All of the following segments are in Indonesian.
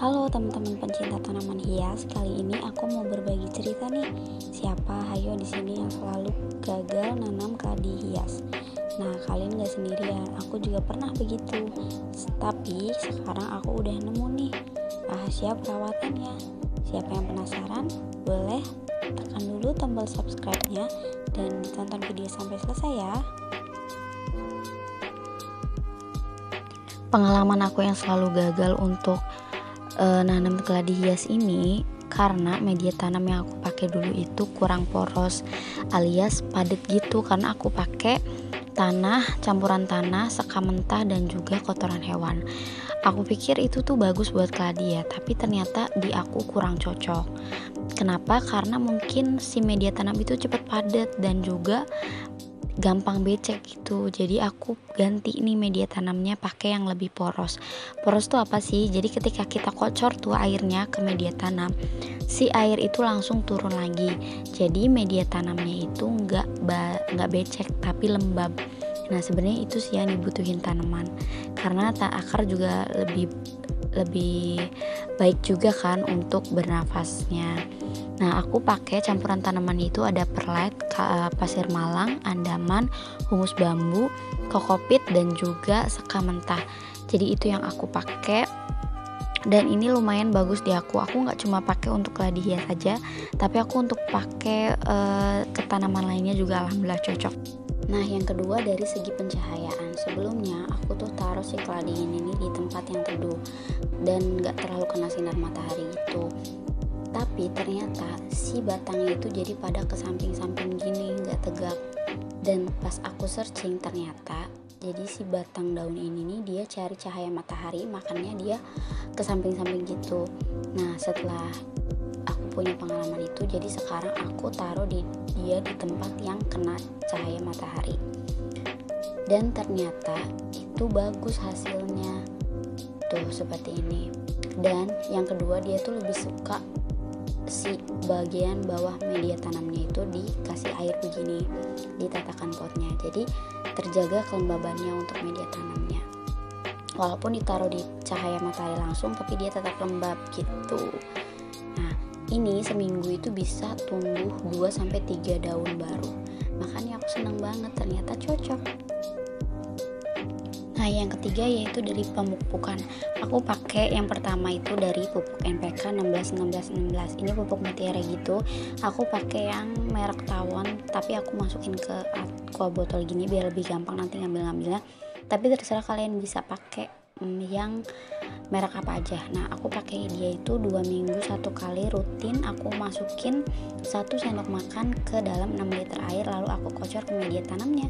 Halo teman-teman pencinta tanaman hias, kali ini aku mau berbagi cerita nih. Siapa hayo di sini yang selalu gagal nanam keladi hias? Nah, kalian gak sendirian, aku juga pernah begitu. Tapi sekarang aku udah nemu nih rahasia perawatannya. Siapa yang penasaran? Boleh tekan dulu tombol subscribe-nya dan tonton video sampai selesai ya. Pengalaman aku yang selalu gagal untuk nanam keladi hias ini karena media tanam yang aku pakai dulu itu kurang poros alias padat gitu, karena aku pakai campuran tanah, sekam mentah dan juga kotoran hewan. Aku pikir itu tuh bagus buat keladi ya, tapi ternyata di aku kurang cocok. Kenapa? Karena mungkin si media tanam itu cepat padat dan juga gampang becek gitu. Jadi aku ganti nih media tanamnya pakai yang lebih poros. Poros tuh apa sih? Jadi ketika kita kocor tuh airnya ke media tanam, si air itu langsung turun lagi. Jadi media tanamnya itu nggak becek tapi lembab. Nah, sebenarnya itu sih yang dibutuhin tanaman. Karena akar juga lebih baik juga kan untuk bernafasnya. Nah, aku pakai campuran tanaman itu ada perlite, pasir malang, andaman, humus bambu, kokopit dan juga sekam mentah. Jadi itu yang aku pakai. Dan ini lumayan bagus di aku. Aku nggak cuma pakai untuk keladi hias saja, tapi aku untuk pakai ke tanaman lainnya juga alhamdulillah cocok. Nah, yang kedua dari segi pencahayaan. Sebelumnya aku tuh taruh si keladi ini di tempat yang teduh dan nggak terlalu kena sinar matahari gitu. Tapi ternyata si batangnya itu jadi pada ke samping-samping gini, nggak tegak. Dan pas aku searching ternyata jadi si batang daun ini nih dia cari cahaya matahari, makanya dia ke samping-samping gitu. Nah, setelah aku punya pengalaman itu, jadi sekarang aku taruh dia di tempat yang kena cahaya matahari. Dan ternyata itu bagus hasilnya. Tuh seperti ini. Dan yang kedua, dia tuh lebih suka si bagian bawah media tanamnya itu dikasih air begini di tatakan potnya, jadi terjaga kelembabannya untuk media tanamnya. Walaupun ditaruh di cahaya matahari langsung, tapi dia tetap lembab gitu. Nah, ini seminggu itu bisa tumbuh 2-3 daun baru. Makanya aku senang banget, ternyata cocok. Nah, yang ketiga yaitu dari pemupukan. Aku pakai yang pertama itu dari pupuk NPK 16-16-16. Ini pupuk mutiara gitu. Aku pakai yang merek tawon, tapi aku masukin ke aqua botol gini biar lebih gampang nanti ngambil-ngambilnya. Tapi terserah kalian bisa pakai yang merek apa aja. Nah, aku pakai dia itu 2 minggu 1 kali rutin. Aku masukin 1 sendok makan ke dalam 6 liter air, lalu aku kocor ke media tanamnya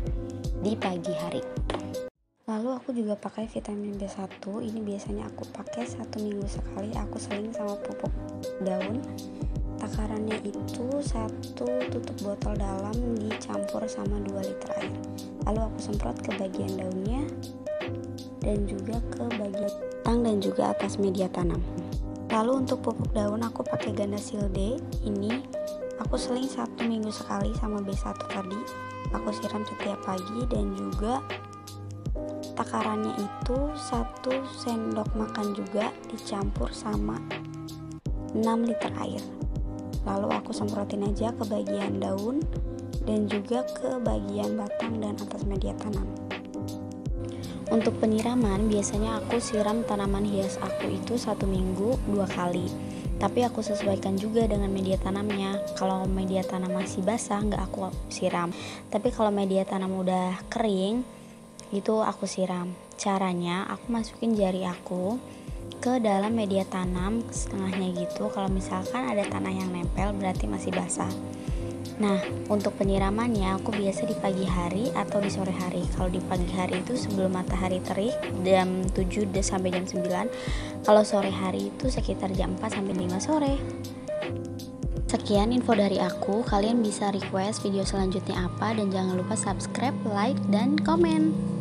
di pagi hari. Lalu aku juga pakai vitamin B1. Ini biasanya aku pakai 1 minggu sekali. Aku seling sama pupuk daun. Takarannya itu 1 tutup botol dalam dicampur sama 2 liter air. Lalu aku semprot ke bagian daunnya dan juga ke bagian batang dan juga atas media tanam. Lalu untuk pupuk daun aku pakai Gandasil D. Ini aku seling 1 minggu sekali sama B1 tadi. Aku siram setiap pagi dan juga takarannya itu 1 sendok makan juga dicampur sama 6 liter air. Lalu aku semprotin aja ke bagian daun dan juga ke bagian batang dan atas media tanam. Untuk penyiraman biasanya aku siram tanaman hias aku itu 1 minggu 2 kali. Tapi aku sesuaikan juga dengan media tanamnya. Kalau media tanam masih basah nggak aku siram. Tapi kalau media tanam udah kering itu aku siram. Caranya aku masukin jari aku ke dalam media tanam setengahnya gitu. Kalau misalkan ada tanah yang nempel berarti masih basah. Nah, untuk penyiramannya aku biasa di pagi hari atau di sore hari. Kalau di pagi hari itu sebelum matahari terik jam 7 sampai jam 9. Kalau sore hari itu sekitar jam 4 sampai 5 sore. Sekian info dari aku. Kalian bisa request video selanjutnya apa dan jangan lupa subscribe, like, dan komen.